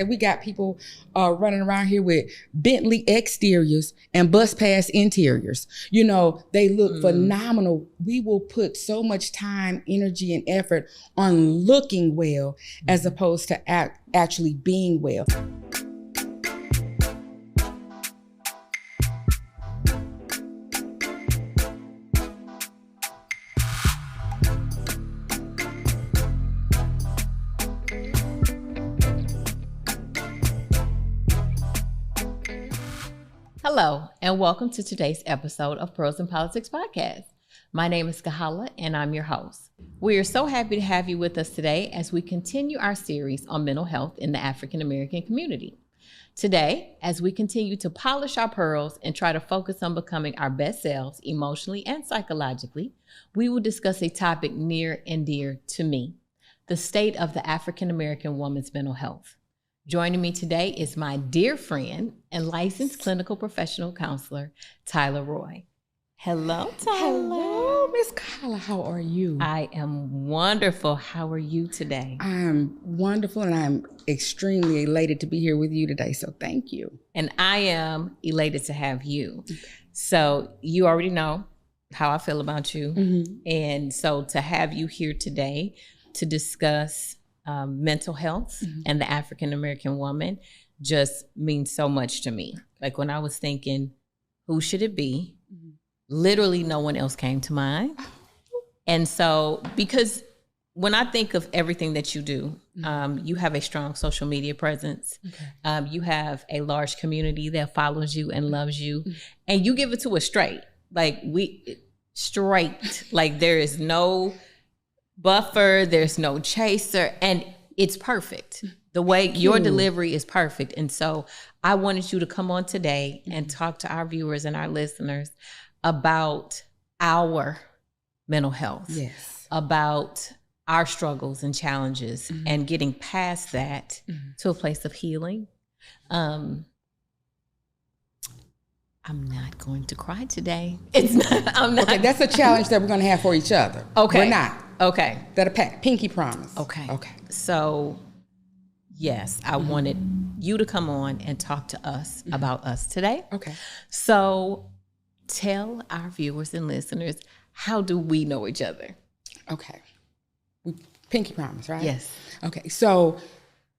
We got people running around here with Bentley exteriors and bus pass interiors. You know, they look phenomenal. We will put so much time, energy, and effort on looking well as opposed to actually being well. Hello, and welcome to today's episode of Pearls in Politics Podcast. My name is Kahala, and I'm your host. We are so happy to have you with us today as we continue our series on mental health in the African American community. Today, as we continue to polish our pearls and try to focus on becoming our best selves emotionally and psychologically, we will discuss a topic near and dear to me, the state of the African American woman's mental health. Joining me today is my dear friend and licensed clinical professional counselor, Tyler Roy. Hello, Tyler. Hello, Miss Kyla. How are you? I am wonderful. How are you today? I'm wonderful, and I'm extremely elated to be here with you today, so thank you. And I am elated to have you. So you already know how I feel about you. Mm-hmm. And so to have you here today to discuss mental health and the African American woman just means so much to me. Like when I was thinking, who should it be? Literally no one else came to mind. And so, because when I think of everything that you do, you have a strong social media presence. Okay. You have a large community that follows you and loves you, and you give it to us straight. Like like there is no buffer, there's no chaser, and it's perfect. The way your delivery is perfect. And so I wanted you to come on today and talk to our viewers and our listeners about our mental health, yes, about our struggles and challenges and getting past that to a place of healing. I'm not going to cry today. I'm not. Okay, that's a challenge that we're going to have for each other. Okay. We're not. Okay. That a pinky promise. Okay. Okay. So, yes, I wanted you to come on and talk to us about us today. Okay. So, tell our viewers and listeners, how do we know each other? Okay. Pinky promise, right? Yes. Okay. So,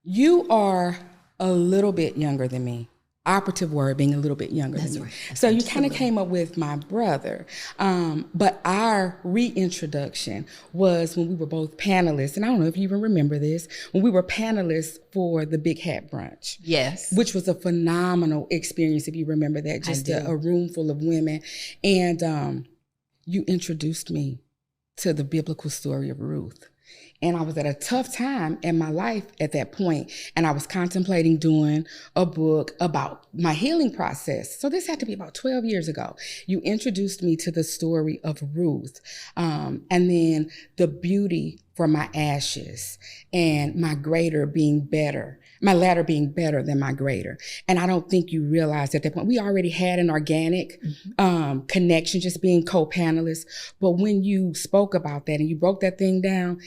you are a little bit younger than me. Operative word being a little bit younger than me. Right. So you kind of came up with my brother. But our reintroduction was when we were both panelists. And I don't know if you even remember this, when we were panelists for the Big Hat Brunch. Yes. Which was a phenomenal experience, if you remember that. Just a room full of women. And you introduced me to the biblical story of Ruth. And I was at a tough time in my life at that point, and I was contemplating doing a book about my healing process. So this had to be about 12 years ago. You introduced me to the story of Ruth, and then the beauty for my ashes and my greater being better, my latter being better than my greater. And I don't think you realized at that point, we already had an organic connection, just being co-panelists. But when you spoke about that and you broke that thing down,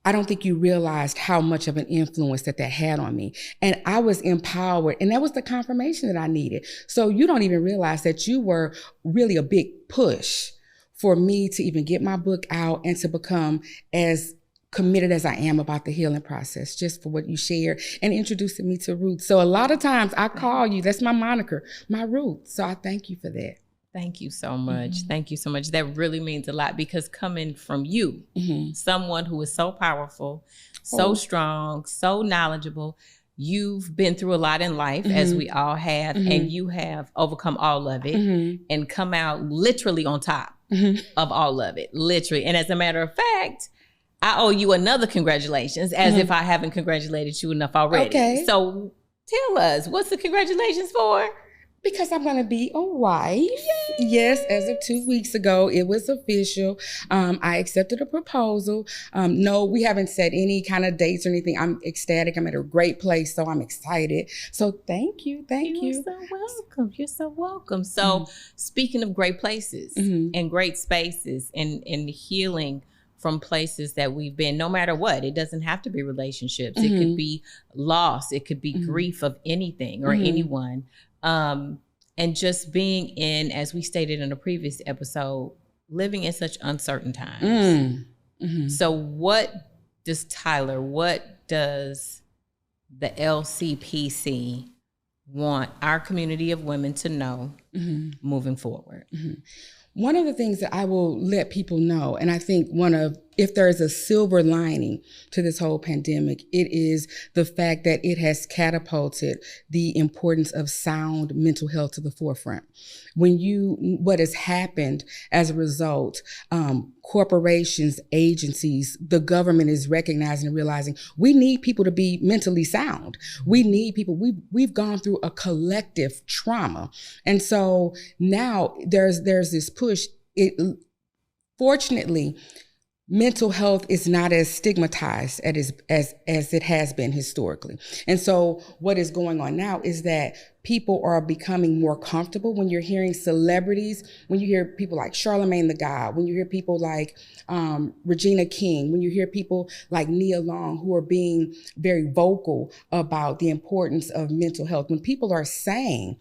I don't think you realized how much of an influence that had on me. And I was empowered, and that was the confirmation that I needed. So you don't even realize that you were really a big push for me to even get my book out and to become as committed as I am about the healing process, just for what you shared and introducing me to Ruth. So a lot of times I call you, that's my moniker, my Ruth. So I thank you for that. Thank you so much. Thank you so much. That really means a lot, because coming from you, someone who is so powerful, so strong, so knowledgeable, you've been through a lot in life, as we all have, and you have overcome all of it and come out literally on top of all of it, literally. And as a matter of fact, I owe you another congratulations, as if I haven't congratulated you enough already. Okay. So tell us, what's the congratulations for? Because I'm going to be a wife. Yay. Yes, as of 2 weeks ago, it was official. I accepted a proposal. No, we haven't set any kind of dates or anything. I'm ecstatic. I'm at a great place, so I'm excited. So thank you. Thank you. You're so welcome. You're so welcome. So speaking of great places and great spaces and healing from places that we've been, no matter what. It doesn't have to be relationships. It could be loss. It could be grief of anything or anyone. And just being in, as we stated in a previous episode, living in such uncertain times. So what does the LCPC want our community of women to know moving forward? One of the things that I will let people know, and I think if there is a silver lining to this whole pandemic, it is the fact that it has catapulted the importance of sound mental health to the forefront. What has happened as a result, corporations, agencies, the government is recognizing and realizing we need people to be mentally sound. We need people. We've gone through a collective trauma. And so now there's this push. Fortunately, mental health is not as stigmatized as it has been historically. And so what is going on now is that people are becoming more comfortable. When you're hearing celebrities, when you hear people like Charlamagne the God, when you hear people like Regina King, when you hear people like Nia Long, who are being very vocal about the importance of mental health, when people are saying,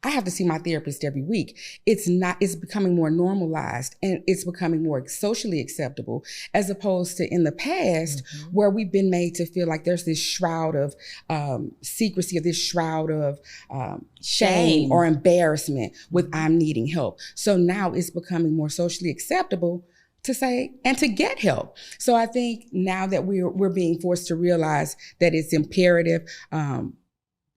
I have to see my therapist every week, it's becoming more normalized and it's becoming more socially acceptable, as opposed to in the past where we've been made to feel like there's this shroud of secrecy, or this shroud of shame or embarrassment with I'm needing help. So now it's becoming more socially acceptable to say and to get help. So I think now that we're being forced to realize that it's imperative,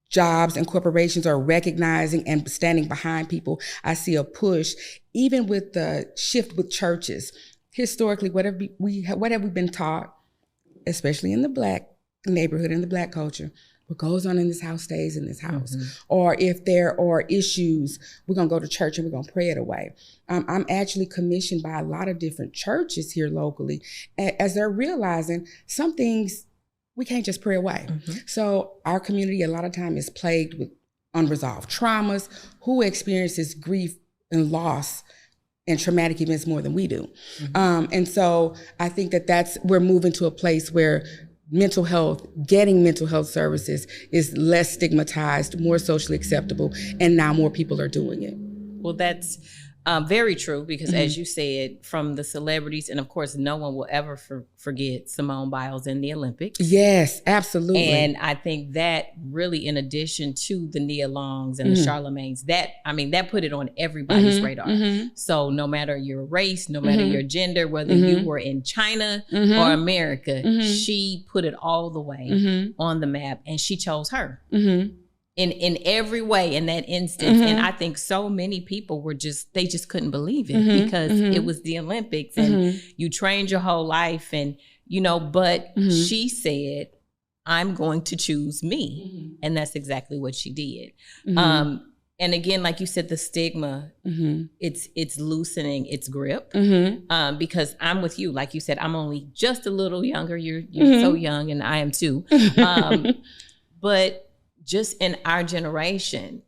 jobs and corporations are recognizing and standing behind people. I see a push, even with the shift with churches. Historically, what have we been taught, especially in the Black neighborhood, in the Black culture? What goes on in this house stays in this house. Or if there are issues, we're going to go to church and we're going to pray it away. I'm actually commissioned by a lot of different churches here locally, as they're realizing some things we can't just pray away. So our community a lot of time is plagued with unresolved traumas. Who experiences grief and loss and traumatic events more than we do? And so I think we're moving to a place where getting mental health services is less stigmatized, more socially acceptable, and now more people are doing it. Well, that's very true, because as you said, from the celebrities, and of course, no one will ever forget Simone Biles in the Olympics. Yes, absolutely. And I think that really, in addition to the Nia Longs and the Charlamagnes, that put it on everybody's radar. So no matter your race, no matter your gender, whether you were in China or America, she put it all the way on the map, and she chose her. In every way in that instance. And I think so many people they just couldn't believe it, because it was the Olympics and you trained your whole life, and but she said, I'm going to choose me. And that's exactly what she did. And again, like you said, the stigma, it's loosening its grip, because I'm with you. Like you said, I'm only just a little younger. You're so young, and I am too. But just in our generation,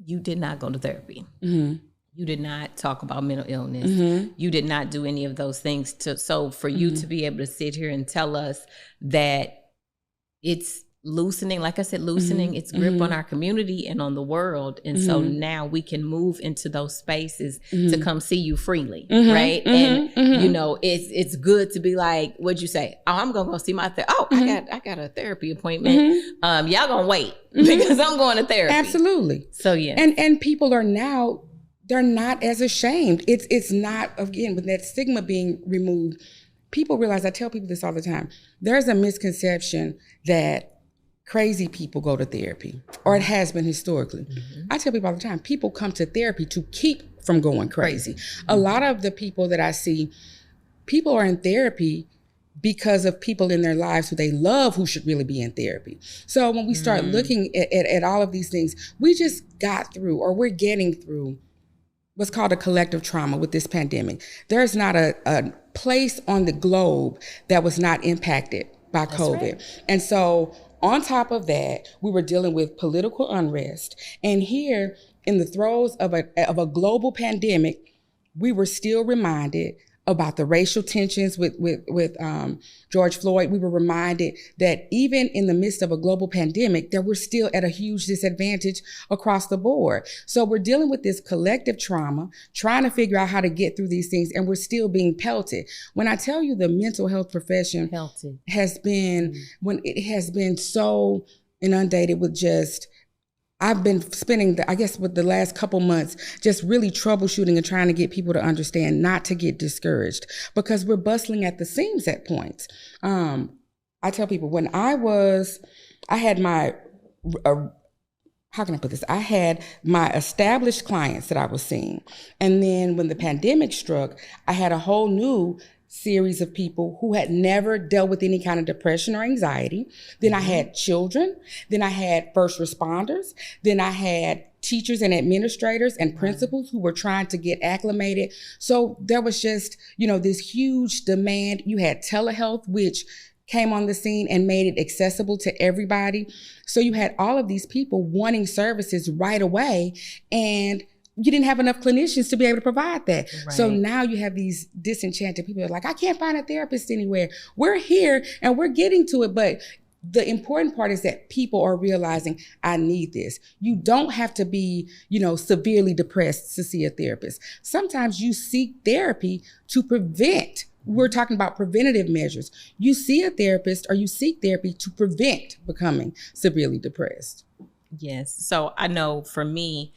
you did not go to therapy. You did not talk about mental illness. You did not do any of those things. So for you to be able to sit here and tell us that it's loosening, like I said, its grip on our community and on the world. And so now we can move into those spaces to come see you freely, right? And it's good to be like, what'd you say? Oh, I'm gonna go see my I got a therapy appointment. Y'all gonna wait because I'm going to therapy. Absolutely. So yeah. And people are now, they're not as ashamed. It's not, again, with that stigma being removed, people realize, I tell people this all the time, there's a misconception that crazy people go to therapy, or it has been historically. I tell people all the time, people come to therapy to keep from going crazy. A lot of the people that I see, people are in therapy because of people in their lives who they love who should really be in therapy. So when we start looking at all of these things, we just got through, or we're getting through, what's called a collective trauma with this pandemic. There's not a place on the globe that was not impacted by COVID. Right. And so on top of that, we were dealing with political unrest. And here, in the throes of a global pandemic, we were still reminded about the racial tensions with George Floyd, we were reminded that even in the midst of a global pandemic, that we're still at a huge disadvantage across the board. So we're dealing with this collective trauma, trying to figure out how to get through these things, and we're still being pelted. When I tell you the mental health profession has been, when it has been so inundated with just, I've been spending, with the last couple months, just really troubleshooting and trying to get people to understand not to get discouraged, because we're bustling at the seams at points. I tell people when I had my, how can I put this? I had my established clients that I was seeing. And then when the pandemic struck, I had a whole new series of people who had never dealt with any kind of depression or anxiety. Then I had children. Then I had first responders. Then I had teachers and administrators and principals who were trying to get acclimated. So there was just, this huge demand. You had telehealth, which came on the scene and made it accessible to everybody. So you had all of these people wanting services right away, and you didn't have enough clinicians to be able to provide that. Right. So now you have these disenchanted people that are like, I can't find a therapist anywhere. We're here and we're getting to it. But the important part is that people are realizing, I need this. You don't have to be, severely depressed to see a therapist. Sometimes you seek therapy to prevent. We're talking about preventative measures. You see a therapist or you seek therapy to prevent becoming severely depressed. Yes. So I know for me,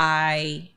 I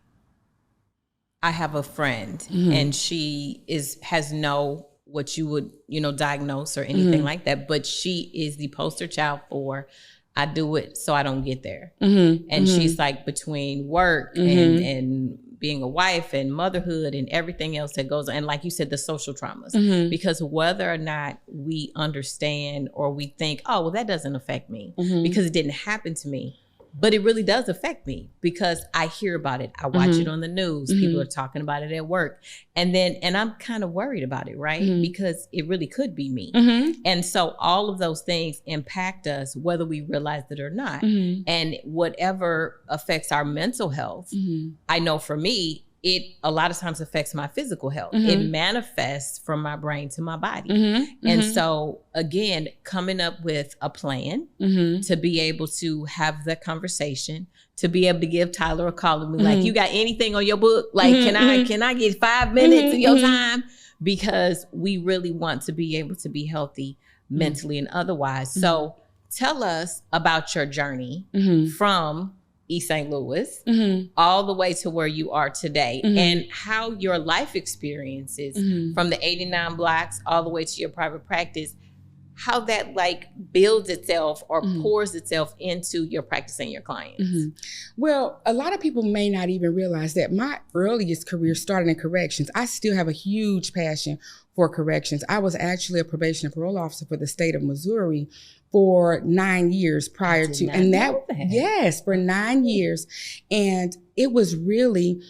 have a friend and she has no what you would, diagnose or anything like that, but she is the poster child for I do it so I don't get there. And she's like between work and being a wife and motherhood and everything else that goes on. And like you said, the social traumas, because whether or not we understand or we think, oh, well, that doesn't affect me because it didn't happen to me. But it really does affect me because I hear about it. I watch it on the news. People are talking about it at work. And I'm kind of worried about it, right? Because it really could be me. And so all of those things impact us, whether we realize it or not. And whatever affects our mental health, I know for me, it a lot of times affects my physical health. It manifests from my brain to my body. And so again, coming up with a plan to be able to have that conversation, to be able to give Tyler a call and be like, you got anything on your book? Like, can I get 5 minutes of your time? Because we really want to be able to be healthy mentally and otherwise. So tell us about your journey from East St. Louis, all the way to where you are today, and how your life experiences from the 89 blocks all the way to your private practice, how that builds itself or pours itself into your practice and your clients. Well, a lot of people may not even realize that my earliest career started in corrections. I still have a huge passion for corrections. I was actually a probation and parole officer for the state of Missouri for 9 years prior to, and yes, for 9 years. And it was really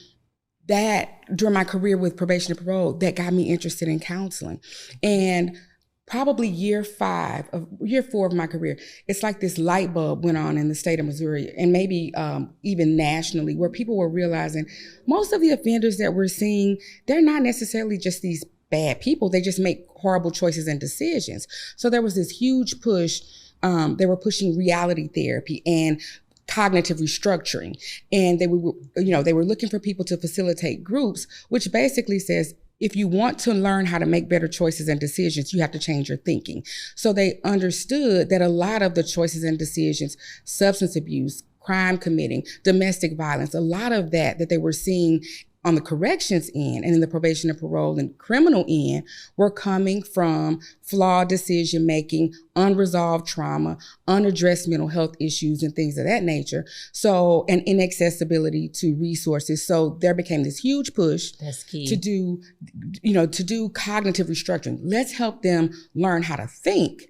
that during my career with probation and parole that got me interested in counseling. And probably year 4 of my career, it's like this light bulb went on in the state of Missouri and maybe even nationally, where people were realizing most of the offenders that we're seeing, they're not necessarily just these bad people. They just make horrible choices and decisions. So there was this huge push. They were pushing reality therapy and cognitive restructuring. And they were looking for people to facilitate groups, which basically says, if you want to learn how to make better choices and decisions, you have to change your thinking. So they understood that a lot of the choices and decisions, substance abuse, crime committing, domestic violence, a lot of that they were seeing on the corrections end and in the probation and parole and criminal end were coming from flawed decision-making, unresolved trauma, unaddressed mental health issues and things of that nature. So, and inaccessibility to resources. So there became this huge push to do cognitive restructuring. Let's help them learn how to think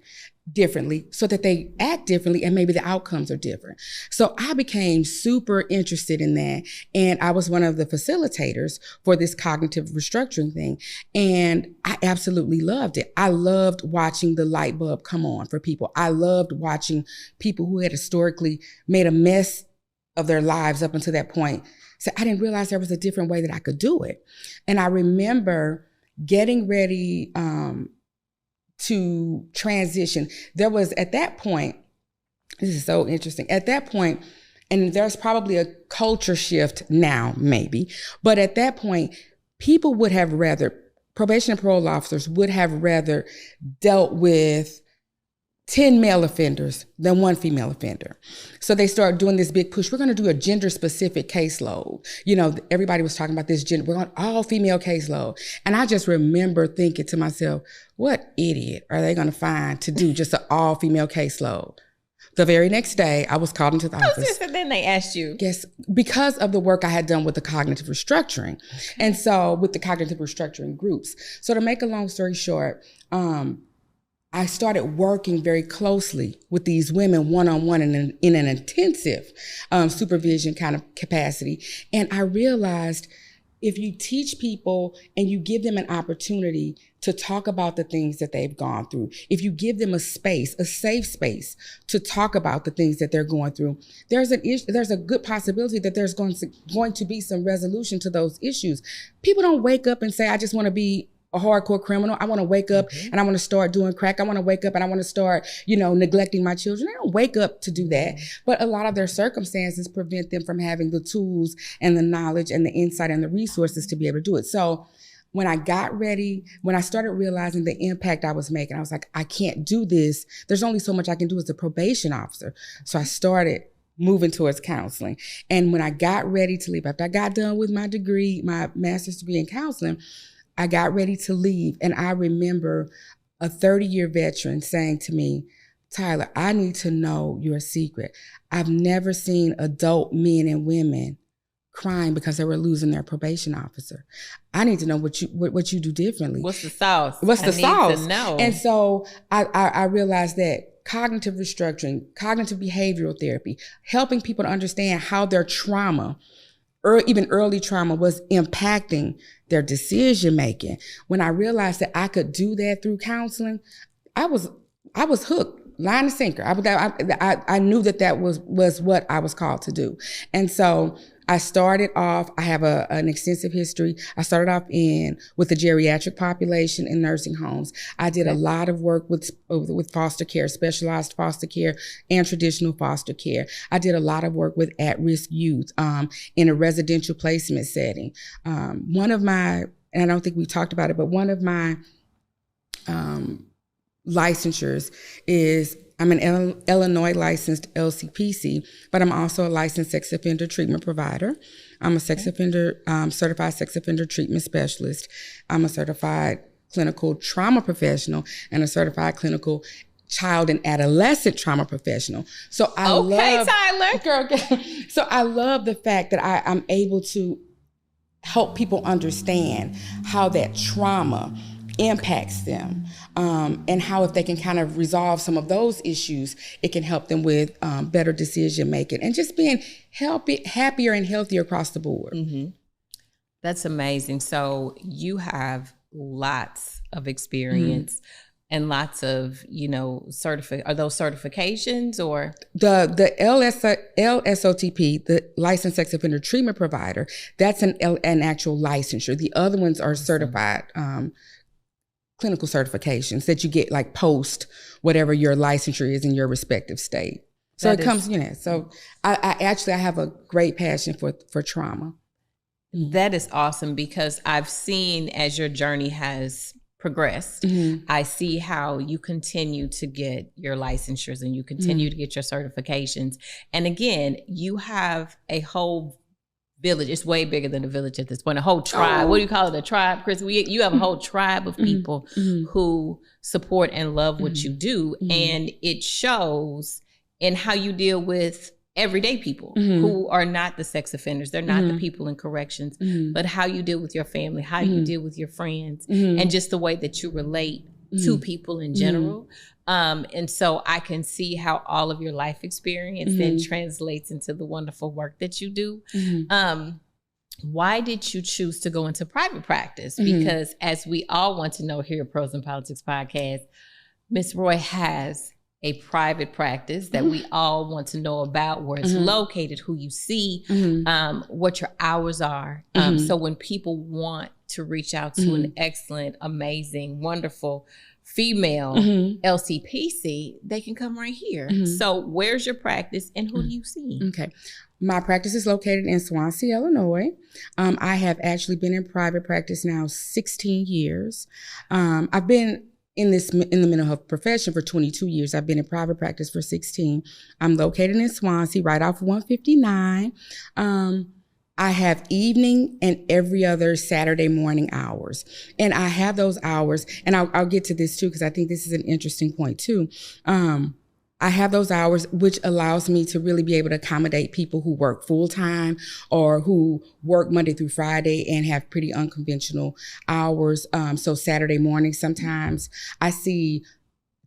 differently so that they act differently and maybe the outcomes are different. So I became super interested in that. And I was one of the facilitators for this cognitive restructuring thing. And I absolutely loved it. I loved watching the light bulb come on for people. I loved watching people who had historically made a mess of their lives up until that point So I didn't realize there was a different way that I could do it. And I remember getting ready to transition. There was, at that point, this is so interesting. At that point, and there's probably a culture shift now, maybe, but at that point, people would have rather, probation and parole officers would have rather dealt with 10 male offenders than one female offender. So they started doing this big push. We're going to do a gender specific caseload. You know, everybody was talking about this gender, we're on all female caseload. And I just remember thinking to myself, what idiot are they going to find to do just an all female caseload? The very next day, I was called into the office. And then they asked you. Yes, because of the work I had done with the cognitive restructuring. And so with the cognitive restructuring groups. So to make a long story short, I started working very closely with these women one-on-one in an intensive supervision kind of capacity. And I realized if you teach people and you give them an opportunity to talk about the things that they've gone through, if you give them a space, a safe space to talk about the things that they're going through, there's a good possibility that there's going to be some resolution to those issues. People don't wake up and say, I just want to be a hardcore criminal. I want to wake up and I want to start doing crack. I want to wake up and I want to start, neglecting my children. They don't wake up to do that. But a lot of their circumstances prevent them from having the tools and the knowledge and the insight and the resources to be able to do it. So when I got ready, when I started realizing the impact I was making, I was like, I can't do this. There's only so much I can do as a probation officer. So I started moving towards counseling. And when I got ready to leave, after I got done with my degree, my master's degree in counseling, I got ready to leave, and I remember a 30-year veteran saying to me, Tyler, I need to know your secret. I've never seen adult men and women crying because they were losing their probation officer. I need to know what you do differently. What's the sauce? What's the sauce? I need to know. And so I realized that cognitive restructuring, cognitive behavioral therapy, helping people to understand how their trauma, or even early trauma, was impacting their decision making. When I realized that I could do that through counseling, I was hooked, line and sinker. I knew that was what I was called to do. And so I started off, I have an extensive history. I started off with the geriatric population in nursing homes. I did a lot of work with foster care, specialized foster care and traditional foster care. I did a lot of work with at-risk youth in a residential placement setting. One of my, and I don't think we talked about it, but one of my licensures is I'm an Illinois licensed LCPC, but I'm also a licensed sex offender treatment provider. I'm a certified sex offender treatment specialist. I'm a certified clinical trauma professional and a certified clinical child and adolescent trauma professional. So I love the fact that I'm able to help people understand how that trauma impacts them, and how if they can kind of resolve some of those issues, it can help them with better decision making and just being happier and healthier across the board. Mm-hmm. That's amazing. So you have lots of experience and lots of, are those certifications or? The LSOTP, the Licensed Sex Offender Treatment Provider, that's an actual licensure. The other ones are certified clinical certifications that you get like post whatever your licensure is in your respective state. So it comes, so I have a great passion for trauma. That is awesome because I've seen as your journey has progressed, I see how you continue to get your licensures and you continue to get your certifications. And again, you have a whole village. It's way bigger than a village at this point. A whole tribe. What do you call it? A tribe, Chris? You have a whole tribe of people who support and love what you do. And it shows in how you deal with everyday people who are not the sex offenders. They're not the people in corrections, but how you deal with your family, how you deal with your friends, and just the way that you relate to people in general. And so I can see how all of your life experience then translates into the wonderful work that you do. Why did you choose to go into private practice? Because as we all want to know here at Pros in Politics Podcast, Ms. Roy has a private practice that we all want to know about, where it's located, who you see, what your hours are. So when people want to reach out to an excellent, amazing, wonderful female LCPC, they can come right here. So where's your practice and who do you see? Okay. My practice is located in Swansea, Illinois. I have actually been in private practice now 16 years. I've been in the mental health profession for 22 years. I've been in private practice for 16. I'm located in Swansea, right off 159. I have evening and every other Saturday morning hours. And I have those hours, and I'll get to this too, because I think this is an interesting point too. I have those hours, which allows me to really be able to accommodate people who work full time or who work Monday through Friday and have pretty unconventional hours. So Saturday morning, sometimes I see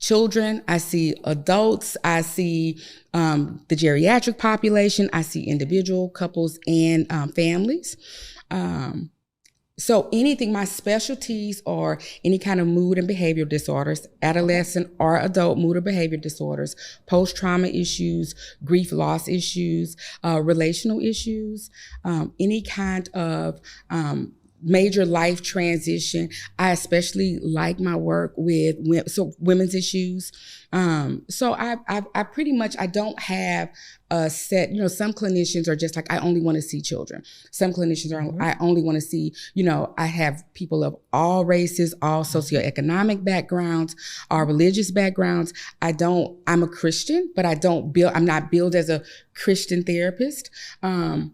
children, I see adults, I see the geriatric population, I see individual couples and families. So anything, my specialties are any kind of mood and behavioral disorders, adolescent or adult mood or behavior disorders, post-trauma issues, grief loss issues, relational issues, any kind of major life transition. I especially like my work with women's issues. So I pretty much, I don't have a set, some clinicians are just like, I only want to see children. Some clinicians are, I only want to see, I have people of all races, all socioeconomic backgrounds, all religious backgrounds. I'm a Christian, but I'm not billed as a Christian therapist. One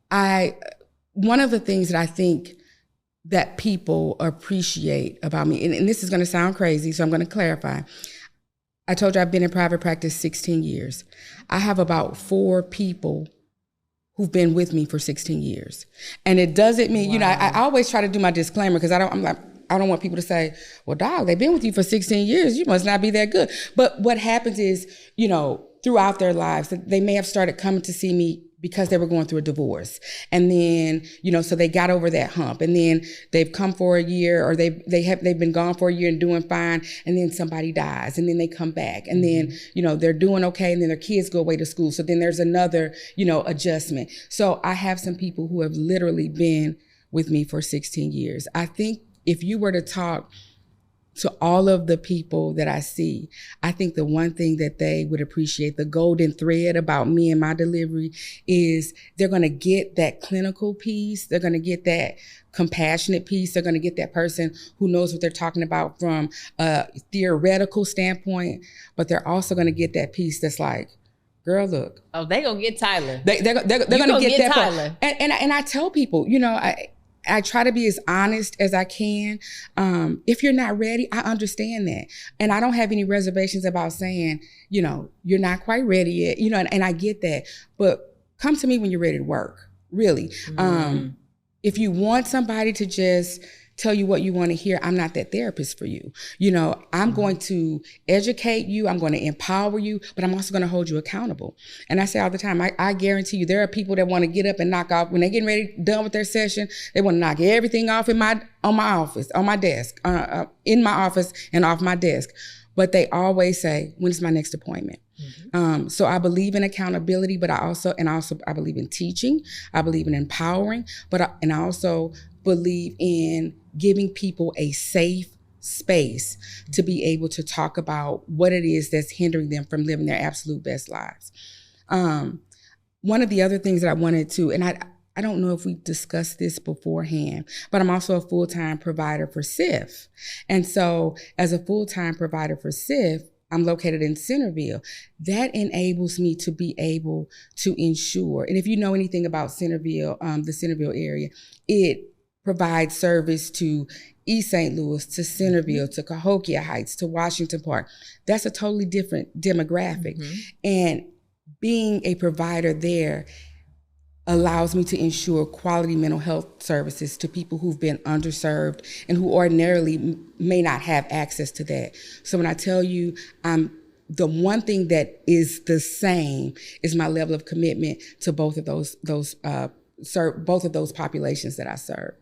of the things that I think that people appreciate about me, and this is going to sound crazy, so I'm going to clarify. I told you I've been in private practice 16 years. I have about 4 people who've been with me for 16 years. And it doesn't mean, I always try to do my disclaimer because I don't want people to say, well, dog, they've been with you for 16 years. You must not be that good. But what happens is, throughout their lives, they may have started coming to see me because they were going through a divorce. And then, so they got over that hump, and then they've come for a year, or they've been gone for a year and doing fine. And then somebody dies, and then they come back, and then, they're doing okay. And then their kids go away to school. So then there's another, adjustment. So I have some people who have literally been with me for 16 years. I think if you were to talk to all of the people that I see, I think the one thing that they would appreciate, the golden thread about me and my delivery, is they're going to get that clinical piece. They're going to get that compassionate piece. They're going to get that person who knows what they're talking about from a theoretical standpoint, but they're also going to get that piece that's like, girl, look. Oh, they going to get Tyler. They're going to get that Tyler. And I tell people, I try to be as honest as I can. If you're not ready, I understand that. And I don't have any reservations about saying, you're not quite ready yet, and I get that. But come to me when you're ready to work, really. If you want somebody to just tell you what you want to hear, I'm not that therapist for you. I'm going to educate you. I'm going to empower you, but I'm also going to hold you accountable. And I say all the time, I guarantee you, there are people that want to get up and knock off when they're getting ready, done with their session. They want to knock everything off on my office, on my desk, in my office and off my desk. But they always say, when's my next appointment? So I believe in accountability, but I also believe in teaching. I believe in empowering, I also believe in giving people a safe space to be able to talk about what it is that's hindering them from living their absolute best lives. One of the other things that I wanted to, and I don't know if we discussed this beforehand, but I'm also a full-time provider for SIF. And so as a full-time provider for SIF, I'm located in Centerville. That enables me to be able to ensure, and if you know anything about Centerville, the Centerville area, it provides service to East St. Louis, to Centerville, to Cahokia Heights, to Washington Park. That's a totally different demographic. And being a provider there allows me to ensure quality mental health services to people who've been underserved and who ordinarily may not have access to that. So when I tell you the one thing that is the same is my level of commitment to both of those populations that I serve.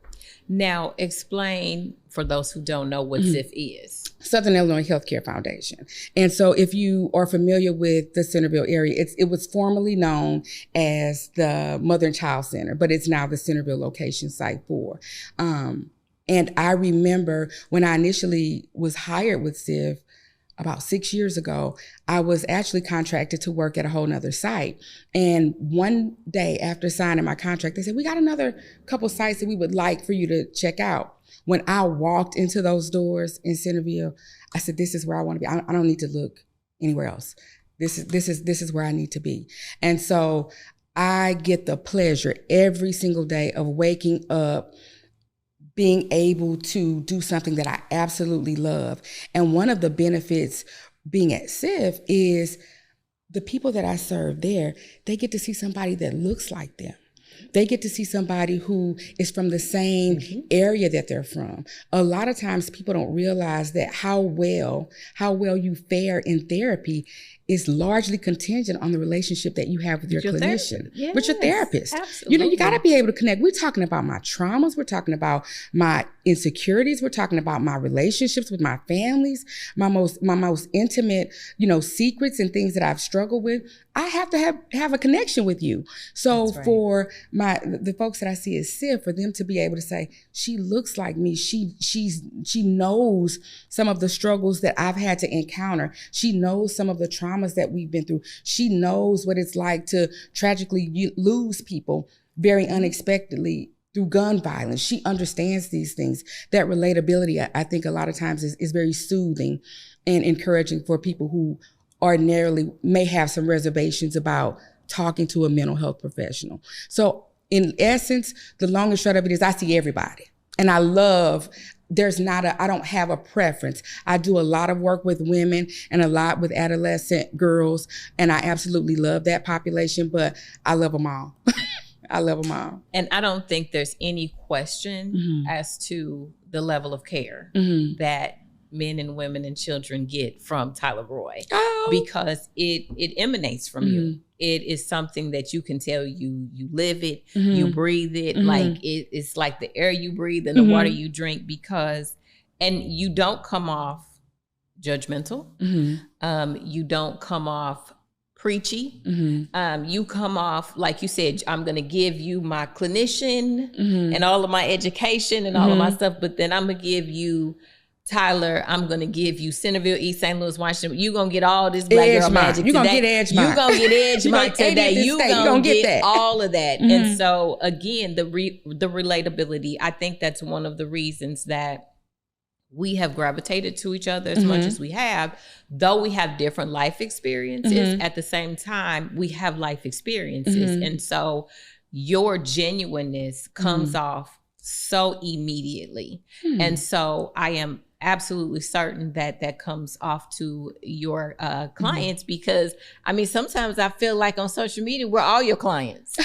Now, explain for those who don't know what SIF is. Southern Illinois Healthcare Foundation. And so if you are familiar with the Centerville area, it was formerly known as the Mother and Child Center, but it's now the Centerville location site 4. And I remember when I initially was hired with SIF about 6 years ago, I was actually contracted to work at a whole nother site. And one day after signing my contract, they said, we got another couple sites that we would like for you to check out. When I walked into those doors in Centerville, I said, this is where I want to be. I don't need to look anywhere else. This is where I need to be. And so I get the pleasure every single day of waking up, being able to do something that I absolutely love. And one of the benefits being at SIF is the people that I serve there, they get to see somebody that looks like them. They get to see somebody who is from the same area that they're from. A lot of times people don't realize that how well you fare in therapy is largely contingent on the relationship that you have with your clinician, with your therapist. Absolutely. You got to be able to connect. We're talking about my traumas. We're talking about my insecurities. We're talking about my relationships with my families, my most intimate, secrets and things that I've struggled with. I have to have a connection with you. So for the folks that I see as SIF, for them to be able to say, she looks like me. She knows some of the struggles that I've had to encounter. She knows some of the traumas that we've been through. She knows what it's like to tragically lose people very unexpectedly through gun violence. She understands these things. That relatability, I think a lot of times is very soothing and encouraging for people who ordinarily may have some reservations about talking to a mental health professional. So in essence, the long and short of it is I see everybody. And I love, I don't have a preference. I do a lot of work with women and a lot with adolescent girls. And I absolutely love that population, but I love them all. I love them all. And I don't think there's any question as to the level of care that men and women and children get from Tyler Roy, because it emanates from you. It is something that you can tell you live it, you breathe it, like it's like the air you breathe and the water you drink, and you don't come off judgmental. You don't come off preachy. You come off, like you said, I'm going to give you my clinician and all of my education and all of my stuff, but then I'm going to give you Tyler, I'm going to give you Centerville, East St. Louis, Washington. You're going to get all this black girl magic today. You're going to get edge You're going to get edge mic today. You're going to get that. all of that. And so, again, the relatability, I think that's one of the reasons that we have gravitated to each other as much as we have. Though we have different life experiences, at the same time, we have life experiences. And so your genuineness comes off so immediately. And so I am absolutely certain that comes off to your clients, because I mean, sometimes I feel like on social media, we're all your clients.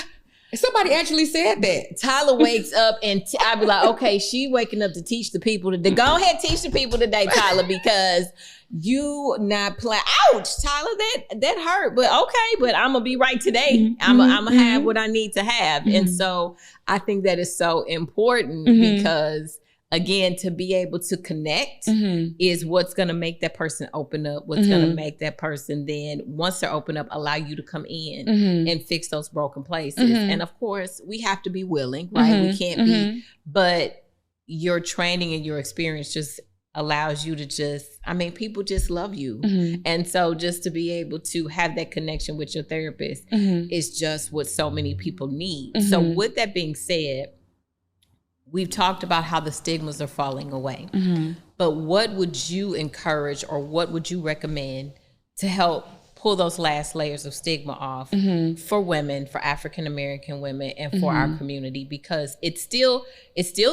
Somebody actually said that. Tyler wakes up and I'd be like, okay, she waking up to teach the people today. Go ahead, teach the people today, Tyler, because you not playing. Ouch, Tyler, that hurt. But okay, but I'm gonna be right today. I'm gonna have what I need to have. And so I think that is so important, because again, to be able to connect is what's going to make that person open up, what's going to make that person then, once they're open up, allow you to come in and fix those broken places. And of course, we have to be willing, right? We can't be, but your training and your experience just allows you to people just love you. And so just to be able to have that connection with your therapist is just what so many people need. So with that being said, we've talked about how the stigmas are falling away, but what would you encourage or what would you recommend to help pull those last layers of stigma off for women, for African-American women, and for our community? Because it's still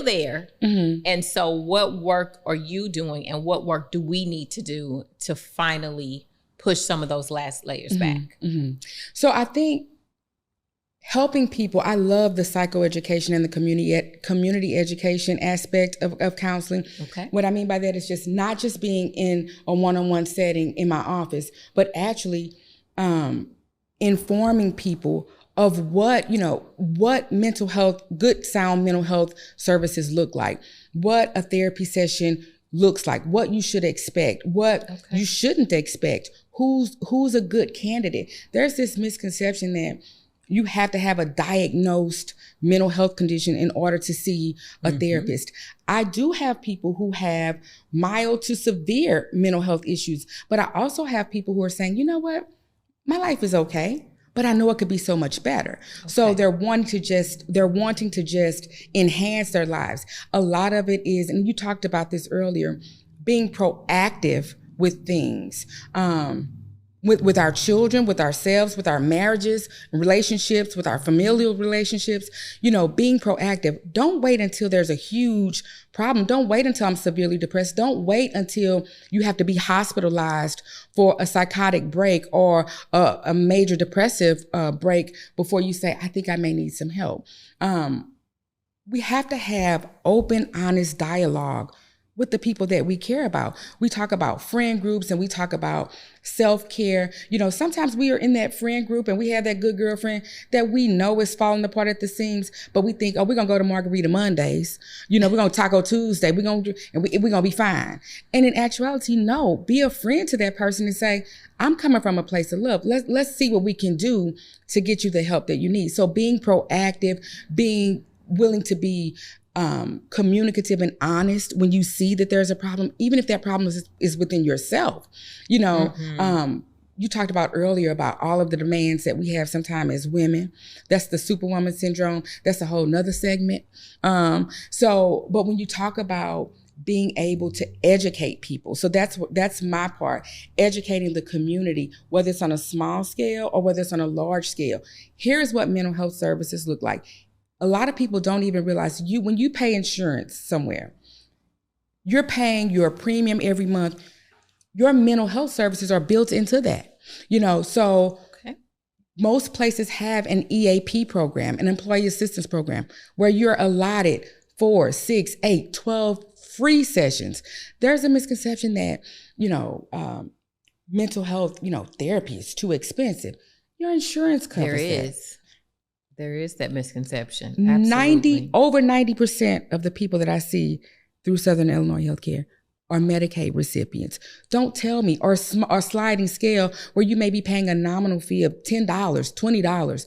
there. And so what work are you doing, and what work do we need to do to finally push some of those last layers back? So I think helping people, I love the psychoeducation and the community education aspect of counseling. Okay. What I mean by that is just not just being in a one-on-one setting in my office, but actually informing people of what, what mental health, good sound mental health services look like, what a therapy session looks like, what you should expect, what you shouldn't expect, who's a good candidate. There's this misconception that you have to have a diagnosed mental health condition in order to see a therapist. I do have people who have mild to severe mental health issues, but I also have people who are saying, you know what, my life is okay, but I know it could be so much better. So they're wanting to just enhance their lives. A lot of it is, and you talked about this earlier, being proactive with things. With our children, with ourselves, with our marriages, relationships, with our familial relationships, being proactive. Don't wait until there's a huge problem. Don't wait until I'm severely depressed. Don't wait until you have to be hospitalized for a psychotic break or a major depressive break before you say, I think I may need some help. We have to have open, honest dialogue with the people that we care about. We talk about friend groups and we talk about self-care. Sometimes we are in that friend group and we have that good girlfriend that we know is falling apart at the seams, but we think, we're going to go to Margarita Mondays. We're going to Taco Tuesday. We're going to be fine. And in actuality, no, be a friend to that person and say, I'm coming from a place of love. Let's see what we can do to get you the help that you need. So being proactive, being willing to be communicative and honest when you see that there's a problem, even if that problem is within yourself. You talked about earlier about all of the demands that we have sometimes as women. That's the superwoman syndrome. That's a whole nother segment. But when you talk about being able to educate people, so that's my part, educating the community, whether it's on a small scale or whether it's on a large scale. Here's what mental health services look like. A lot of people don't even realize when you pay insurance somewhere, you're paying your premium every month. Your mental health services are built into that, most places have an EAP program, an employee assistance program, where you're allotted 4, 6, 8, 12 free sessions. There's a misconception that, mental health, therapy is too expensive. Your insurance covers that. There is that misconception. Absolutely. Over 90% of the people that I see through Southern Illinois Healthcare are Medicaid recipients. Don't tell me, or sliding scale where you may be paying a nominal fee of $10, $20.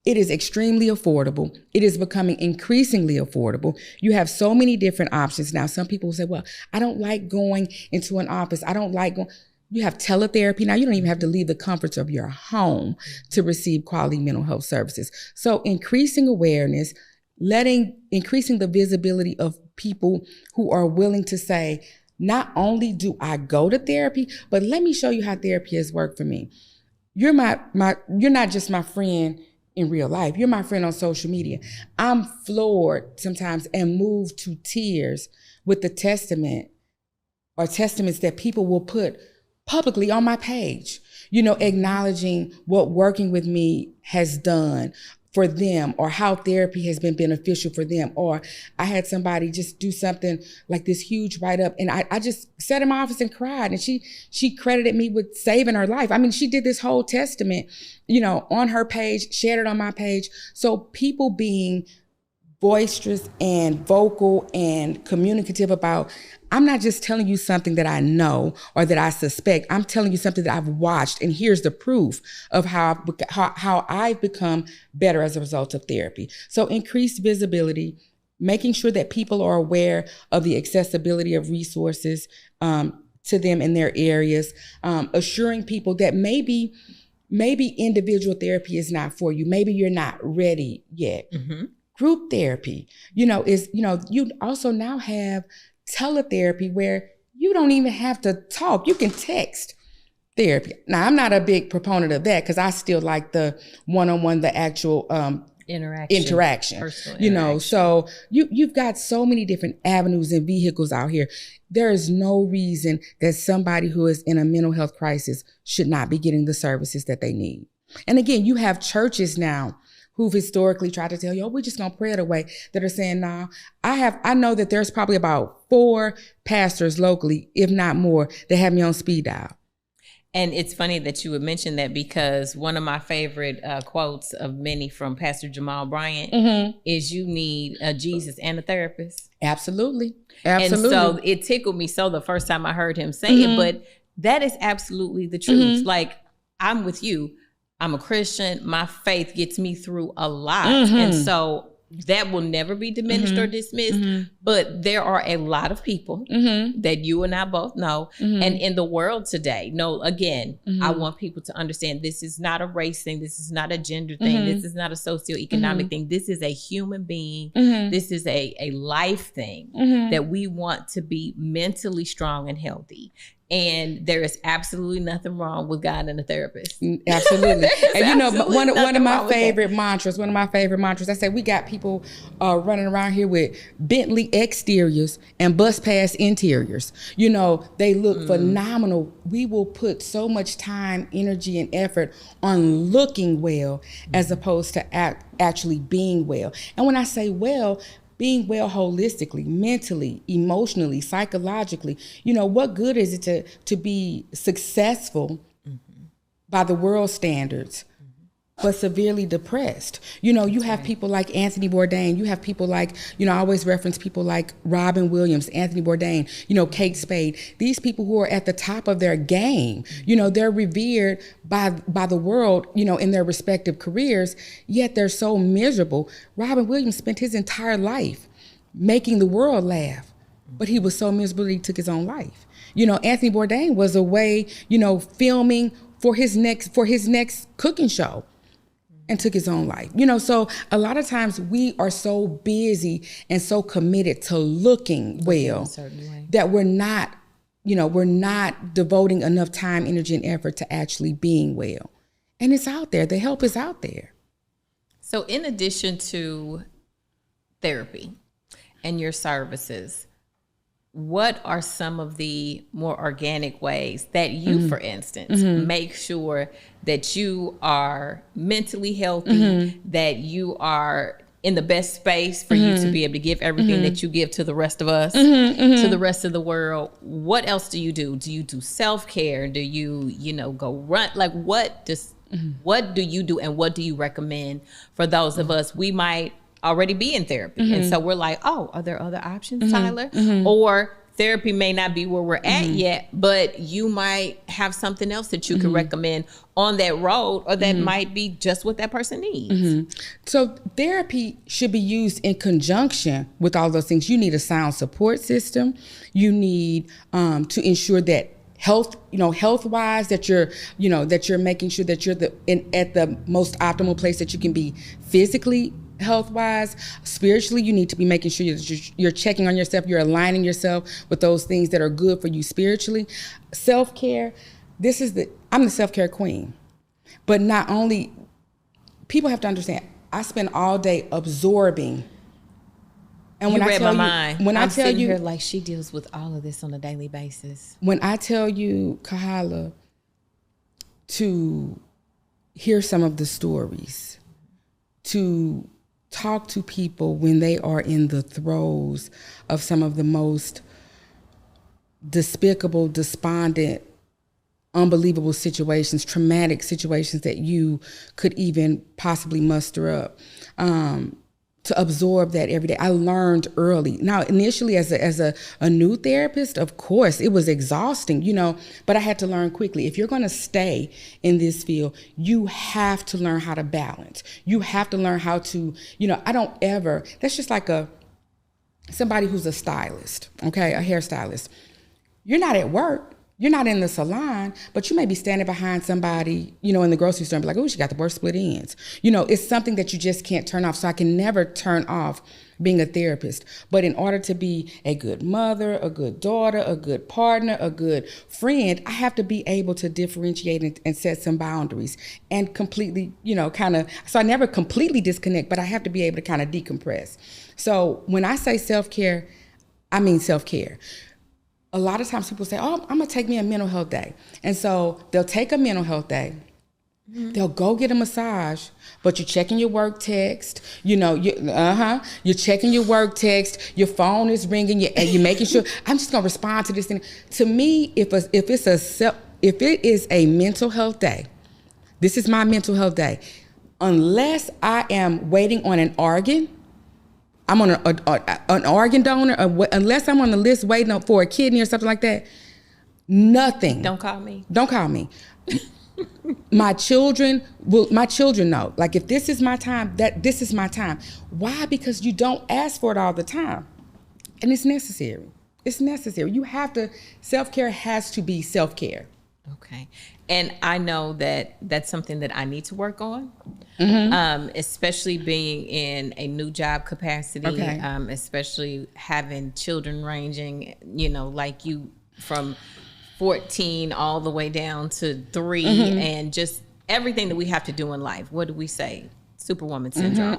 It is extremely affordable. It is becoming increasingly affordable. You have so many different options now. Some people say, well, I don't like going into an office. I don't like going. You have teletherapy. Now you don't even have to leave the comforts of your home to receive quality mental health services. So increasing awareness, increasing the visibility of people who are willing to say, not only do I go to therapy, but let me show you how therapy has worked for me. You're not just my friend in real life. You're my friend on social media. I'm floored sometimes and moved to tears with the testaments that people will put publicly on my page, acknowledging what working with me has done for them, or how therapy has been beneficial for them. Or I had somebody just do something like this huge write-up, and I just sat in my office and cried, and she credited me with saving her life. I mean, she did this whole testament, on her page, shared it on my page. So people being boisterous and vocal and communicative about, I'm not just telling you something that I know or that I suspect. I'm telling you something that I've watched, and here's the proof of how I've become better as a result of therapy. So increased visibility, making sure that people are aware of the accessibility of resources to them in their areas, assuring people that maybe individual therapy is not for you. Maybe you're not ready yet. Mm-hmm. Group therapy, you also now have teletherapy where you don't even have to talk. You can text therapy. Now, I'm not a big proponent of that because I still like the one-on-one, the actual interaction. Personal interaction. So you've got so many different avenues and vehicles out here. There is no reason that somebody who is in a mental health crisis should not be getting the services that they need. And again, you have churches now who've historically tried to tell you, we're just going to pray it away, that are saying, no, I know that there's probably about 4 pastors locally, if not more, that have me on speed dial. And it's funny that you would mention that, because one of my favorite quotes of many from Pastor Jamal Bryant is, you need a Jesus and a therapist. Absolutely. And so it tickled me so the first time I heard him say it, but that is absolutely the truth. Like, I'm with you. I'm a Christian. My faith gets me through a lot. And so that will never be diminished or dismissed. But there are a lot of people that you and I both know. And in the world today, again, I want people to understand, this is not a race thing. This is not a gender thing. This is not a socioeconomic thing. This is a human being. This is a life thing that we want to be mentally strong and healthy. And there is absolutely nothing wrong with God and a therapist. Absolutely. And you know, one of my favorite mantras, I say, we got people running around here with Bentley exteriors and bus pass interiors. You know, they look phenomenal. We will put so much time, energy, and effort on looking well as opposed to actually being well. And when I say well, being well holistically, mentally, emotionally, psychologically. You know, what good is it to be successful by the world standards, but severely depressed? You know, you have people like Anthony Bourdain. You have people like, you know, I always reference people like Robin Williams, Anthony Bourdain, you know, Kate Spade. These people who are at the top of their game, you know, they're revered by the world, you know, in their respective careers, yet they're so miserable. Robin Williams spent his entire life making the world laugh, but he was so miserable that he took his own life. You know, Anthony Bourdain was away, you know, filming for his next cooking show, and took his own life. You know, so a lot of times we are so busy and so committed to looking well that we're not devoting enough time, energy, and effort to actually being well. And it's out there. The help is out there. So in addition to therapy and your services, what are some of the more organic ways that you, for instance, make sure that you are mentally healthy, that you are in the best space for you to be able to give everything that you give to the rest of us, to the rest of the world? What else do you do? Do you do self-care? Do you, go run? Like, what do you do, and what do you recommend for those of us? We might already be in therapy. And so we're like, oh, are there other options, Tyler? Or therapy may not be where we're at yet, but you might have something else that you can recommend on that road, or that might be just what that person needs. So therapy should be used in conjunction with all those things. You need a sound support system. You need to ensure that health-wise, that you're making sure that you're at the most optimal place that you can be physically, health-wise. Spiritually, you need to be making sure you're checking on yourself, you're aligning yourself with those things that are good for you spiritually. Self-care, I'm the self-care queen. But not only, people have to understand, I spend all day absorbing. And when I tell you, when I'm sitting here like, she deals with all of this on a daily basis. When I tell you, Kahala, to hear some of the stories, to talk to people when they are in the throes of some of the most despicable, despondent, unbelievable situations, traumatic situations that you could even possibly muster up, to absorb that every day. I learned early. Now, initially as a new therapist, of course, it was exhausting, but I had to learn quickly. If you're going to stay in this field, you have to learn how to balance. You have to learn how to, that's just like somebody who's a stylist, okay, a hairstylist. You're not at work. You're not in the salon, but you may be standing behind somebody, in the grocery store and be like, oh, she got the worst split ends. It's something that you just can't turn off. So I can never turn off being a therapist. But in order to be a good mother, a good daughter, a good partner, a good friend, I have to be able to differentiate and set some boundaries and completely, so I never completely disconnect, but I have to be able to kind of decompress. So when I say self-care, I mean self-care. A lot of times people say, oh, I'm going to take me a mental health day. And so they'll take a mental health day. They'll go get a massage, but you're checking your work text. You're checking your work text. Your phone is ringing. You're making sure, I'm just going to respond to this thing. To me, if if it is a mental health day, this is my mental health day. Unless I am waiting on an organ, I'm on an organ donor, unless I'm on the list waiting for a kidney or something like that, nothing. Don't call me. Don't call me. My children know. Like, if this is my time, this is my time. Why? Because you don't ask for it all the time. And it's necessary. It's necessary. You have to, self-care has to be self-care. Okay. And I know that that's something that I need to work on, especially being in a new job capacity, especially having children ranging, like you, from 14 all the way down to 3, and just everything that we have to do in life. What do we say? Superwoman syndrome.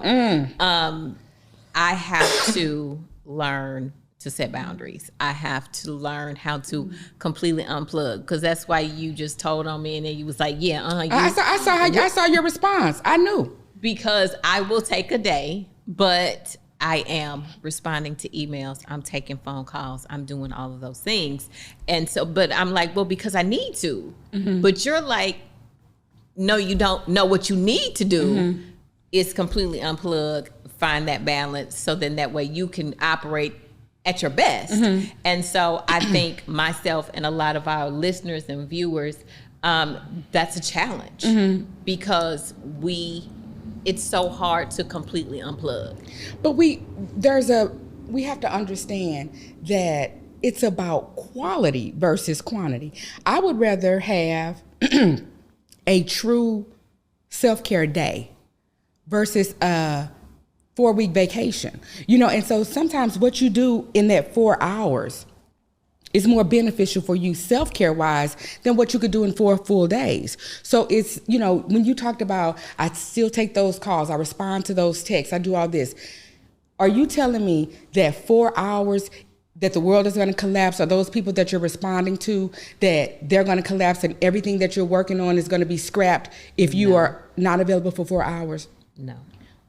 I have to learn to set boundaries. I have to learn how to completely unplug, because that's why you just told on me, and then you was like, I saw your response. I knew. Because I will take a day, but I am responding to emails, I'm taking phone calls, I'm doing all of those things. And so, but I'm like, well, because I need to. But you're like, no, you don't know what you need to do is completely unplug, find that balance, so then that way you can operate at your best. And so I think myself and a lot of our listeners and viewers, that's a challenge, because it's so hard to completely unplug. But we have to understand that it's about quality versus quantity. I would rather have a true self-care day versus a 4-week vacation, and so sometimes what you do in that 4 hours is more beneficial for you self-care wise than what you could do in 4 full days. So it's, when you talked about, I still take those calls, I respond to those texts, I do all this. Are you telling me that 4 hours that the world is going to collapse, are those people that you're responding to, that they're going to collapse and everything that you're working on is going to be scrapped if you are not available for 4 hours? No.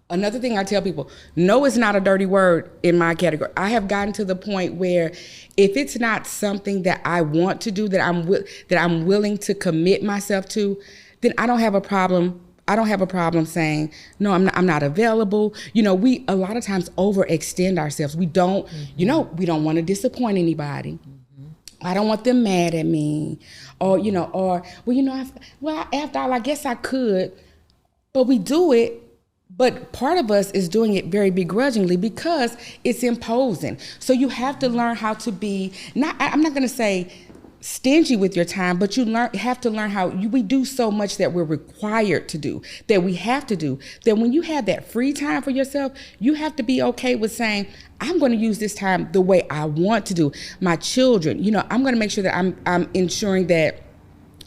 Another thing I tell people, no is not a dirty word in my category. I have gotten to the point where if it's not something that I want to do, that I'm willing to commit myself to, then I don't have a problem. I don't have a problem saying, no, I'm not available. We a lot of times overextend ourselves. We don't, we don't want to disappoint anybody. I don't want them mad at me, or after all, I guess I could, but we do it. But part of us is doing it very begrudgingly because it's imposing. So you have to learn how to be, I'm not going to say stingy with your time, but you have to learn how we do so much that we're required to do, that we have to do, that when you have that free time for yourself, you have to be okay with saying, I'm going to use this time the way I want to do. My children, I'm going to make sure that I'm ensuring that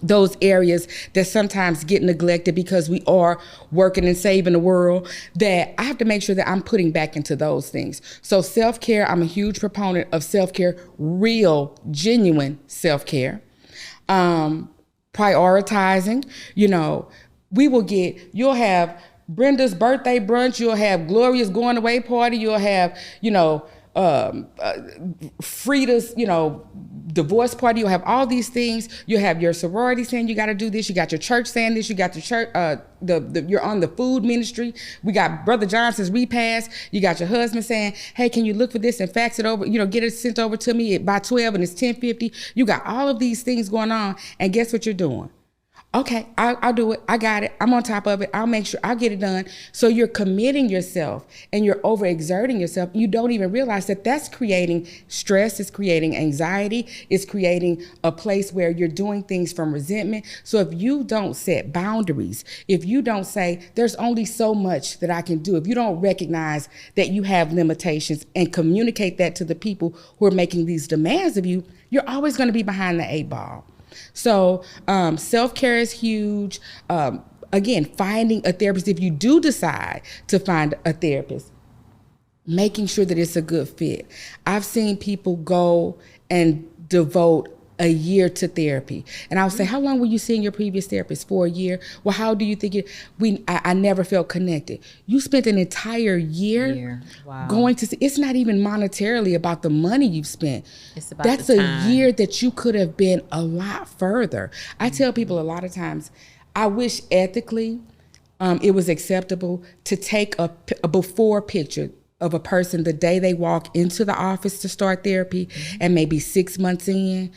those areas that sometimes get neglected because we are working and saving the world, that I have to make sure that I'm putting back into those things. So self-care, I'm a huge proponent of self-care, real, genuine self-care. Prioritizing, you'll have Brenda's birthday brunch, you'll have Gloria's going away party, you'll have, Frida's, divorce party. You'll have all these things. You'll have your sorority saying you got to do this. You got your church saying this. You got the church. You're on the food ministry. We got Brother Johnson's repast. You got your husband saying, "Hey, can you look for this and fax it over? Get it sent over to me by 12 and it's 10:50." You got all of these things going on, and guess what you're doing? Okay, I'll do it. I got it. I'm on top of it. I'll make sure I'll get it done. So you're committing yourself and you're overexerting yourself. You don't even realize that that's creating stress. It's creating anxiety. It's creating a place where you're doing things from resentment. So if you don't set boundaries, if you don't say, there's only so much that I can do, if you don't recognize that you have limitations and communicate that to the people who are making these demands of you, you're always going to be behind the 8 ball. So self-care is huge. Again, finding a therapist, if you do decide to find a therapist, making sure that it's a good fit. I've seen people go and devote a year to therapy. And I would say, how long were you seeing your previous therapist? For a year? Well, how do you think it? I never felt connected. You spent an entire year wow. going to see. It's not even monetarily about the money you've spent. It's about That's the a time. year that you could have been a lot further. I tell people a lot of times, I wish ethically it was acceptable to take a before picture of a person the day they walk into the office to start therapy, and maybe 6 months in.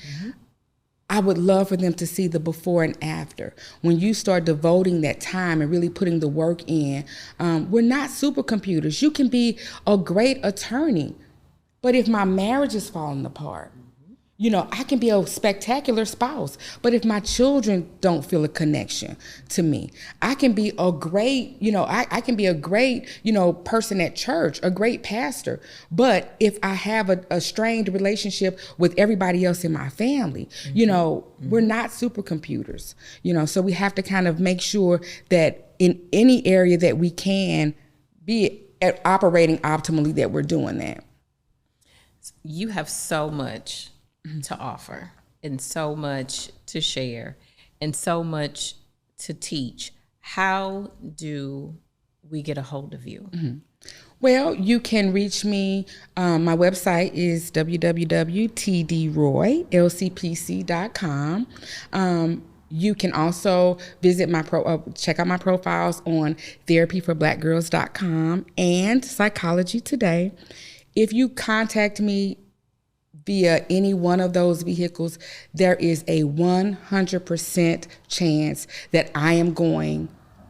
I would love for them to see the before and after. When you start devoting that time and really putting the work in, we're not supercomputers. You can be a great attorney, but if my marriage is falling apart, you know, I can be a spectacular spouse, but if my children don't feel a connection to me, I can be a great, I can be a great, person at church, a great pastor. But if I have a strained relationship with everybody else in my family, we're not supercomputers, so we have to kind of make sure that in any area that we can be operating optimally, that we're doing that. You have so much to offer and so much to share and so much to teach. How do we get a hold of you? Well, you can reach me. My website is www.tdroylcpc.com. You can also visit check out my profiles on therapyforblackgirls.com and Psychology Today. If you contact me via any one of those vehicles, there is a 100% chance that I am going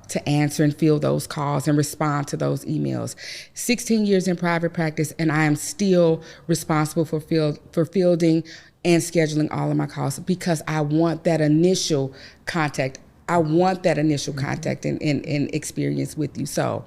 to answer and field those calls and respond to those emails. 16 years in private practice, and I am still responsible for fielding and scheduling all of my calls because I want that initial contact. I want that initial contact and experience with you. So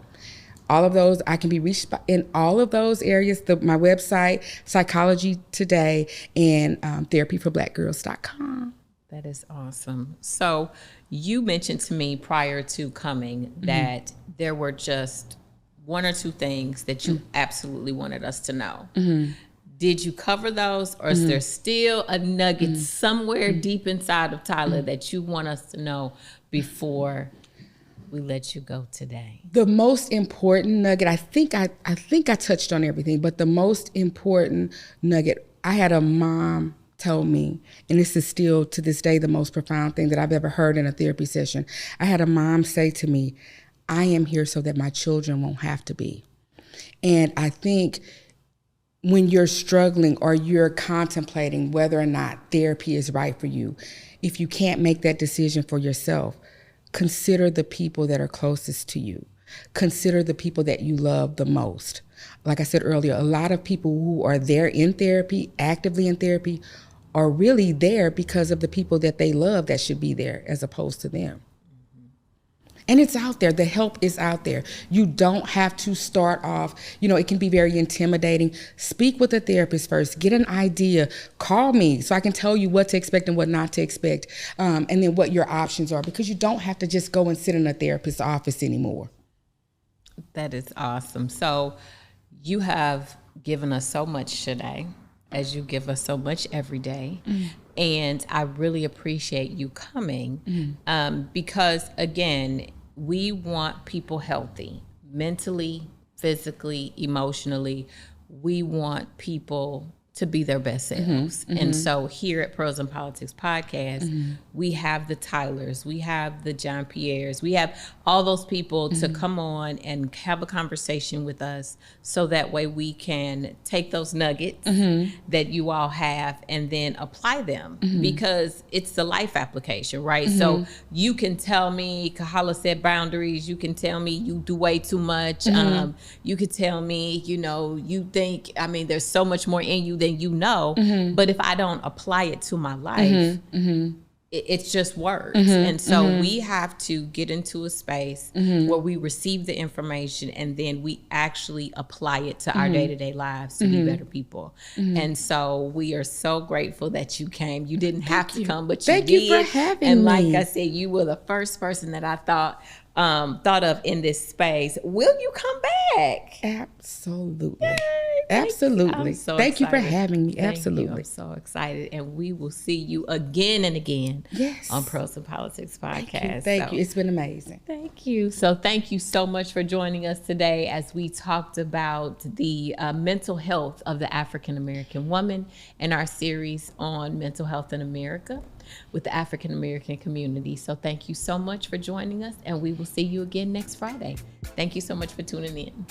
all of those, I can be reached in all of those areas. My website, Psychology Today, and therapyforblackgirls.com. That is awesome. So you mentioned to me prior to coming that there were just one or two things that you absolutely wanted us to know. Did you cover those, or is there still a nugget somewhere deep inside of Tyler that you want us to know before we let you go today? The most important nugget, I think I touched on everything, but the most important nugget, I had a mom tell me, and this is still to this day the most profound thing that I've ever heard in a therapy session. I had a mom say to me, I am here so that my children won't have to be. And I think when you're struggling or you're contemplating whether or not therapy is right for you, if you can't make that decision for yourself, consider the people that are closest to you. Consider the people that you love the most. Like I said earlier, a lot of people who are there in therapy, actively in therapy, are really there because of the people that they love that should be there as opposed to them. And it's out there. The help is out there. You don't have to start off, it can be very intimidating. Speak with a therapist first. Get an idea. Call me so I can tell you what to expect and what not to expect, and then what your options are, because you don't have to just go and sit in a therapist's office anymore. That is awesome. So you have given us so much today, as you give us so much every day. And I really appreciate you coming because, again, we want people healthy, mentally, physically, emotionally. We want people to be their best selves. And so here at Pros and Politics Podcast, we have the Tylers, we have the John Pierres, we have all those people to come on and have a conversation with us, so that way we can take those nuggets that you all have and then apply them, because it's the life application, right? So you can tell me, Kahala said boundaries, you can tell me you do way too much, you could tell me, you think, there's so much more in you than you know, but if I don't apply it to my life, it's just words. And so we have to get into a space where we receive the information and then we actually apply it to our day-to-day lives to be better people. And so we are so grateful that you came. You didn't have to come, but you did. Thank you for having and me. Like I said, you were the first person that I thought of in this space. Will you come back? Absolutely. Yay. Absolutely. So Thank you for excited. having me. Thank Absolutely. you. I'm so excited. And we will see you again and again Yes. on Pearls and Politics podcast. Thank you. It's been amazing. Thank you. So thank you so much for joining us today as we talked about the mental health of the African American woman in our series on mental health in America with the African American community. So thank you so much for joining us, and we will see you again next Friday. Thank you so much for tuning in.